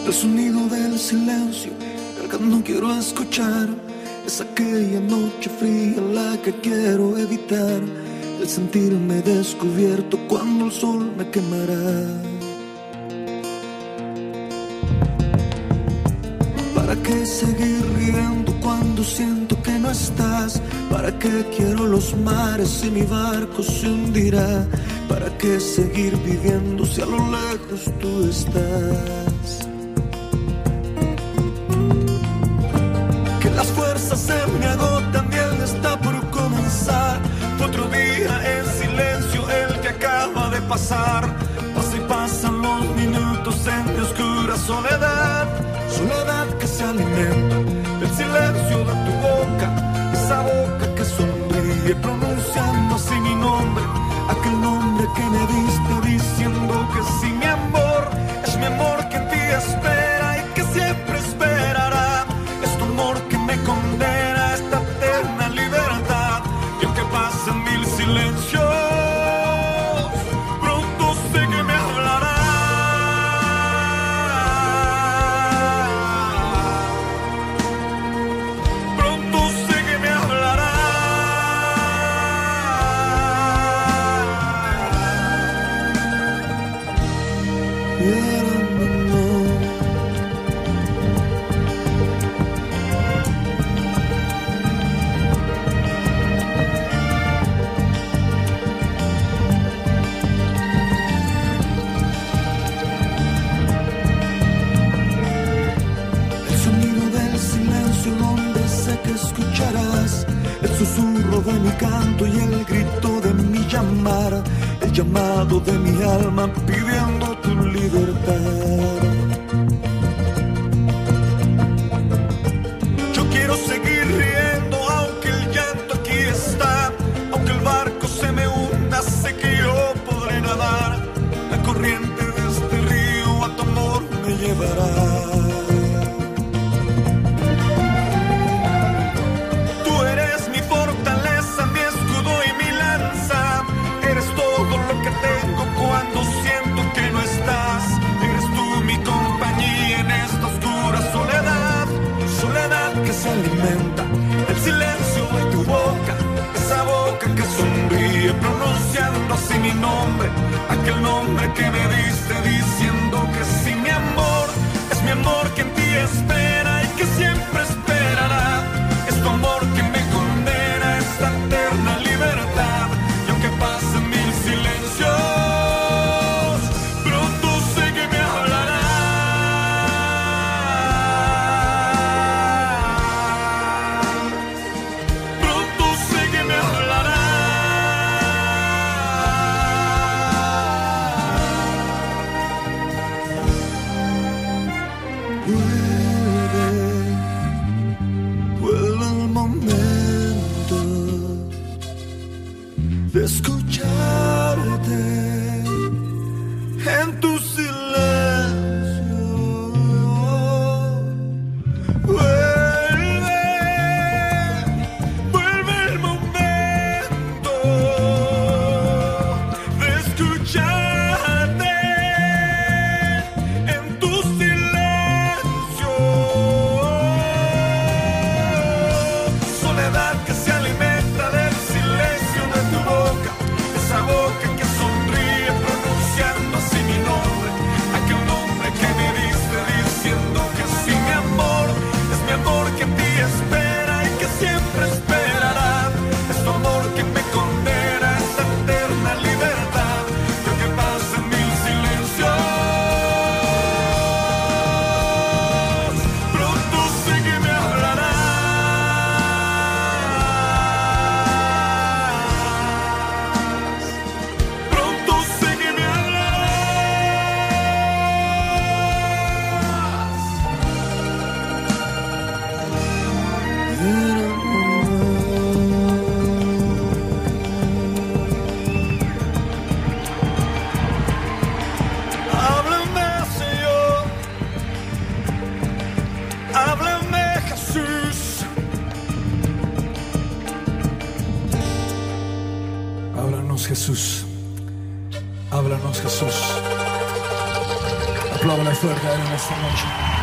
El sonido del silencio, el que no quiero escuchar. Es aquella noche fría la que quiero evitar. El sentirme descubierto cuando el sol me quemará. ¿Para qué seguir riendo cuando siento que no estás? ¿Para qué quiero los mares si mi barco se hundirá? ¿Para qué seguir viviendo si a lo lejos tú estás? Que las fuerzas se me agotan y él está por comenzar. Otro día en silencio el que acaba de pasar. Pasa y pasan los minutos en mi oscura soledad. Soledad que se alimenta del silencio de tu boca. Esa boca que sonríe pronunciando así mi nombre. Aquel nombre que me diste diciendo que sí, mi amor. Es mi amor que en ti espera y que siempre esperará. Es tu amor que me condena a esta eterna libertad. Y aunque pasen mil silencios, pronto sé que me hablará. Pronto sé que me hablará. Escucharás el susurro de mi canto y el grito de mi llamar, el llamado de mi alma pidiendo tu libertad. Yo quiero seguir riendo aunque el llanto aquí está, aunque el barco se me hunda, sé que yo podré nadar. La corriente de este río a tu amor me llevará. Cuando siento que no estás, eres tú mi compañía en esta oscura soledad. Soledad que se alimenta del silencio de tu boca. Esa boca que sonríe pronunciando así mi nombre. Aquel nombre que me diste diciendo que sí, mi amor. Es mi amor que en ti espera y que siempre esperará. Es tu amor que me condena a esta eterna libertad. Y aunque pasen mil silencios, de escucharte en tu silencio. Vuelve el momento de escucharte en tu silencio. Soledad que se alimenta del silencio de tu boca. Esa boca que sonríe pronunciando así mi nombre. Aquel nombre que me diste diciendo que sí, mi amor. Es mi amor que en ti espera y que siempre esperará. Es tu amor que me condena a esta eterna libertad. Y aunque pasen mil silencios, pronto sé que me hablará. Háblame, Señor, háblame, Jesús. Háblanos, Jesús. Háblanos, Jesús. Apláudale fuerte a él en esta noche.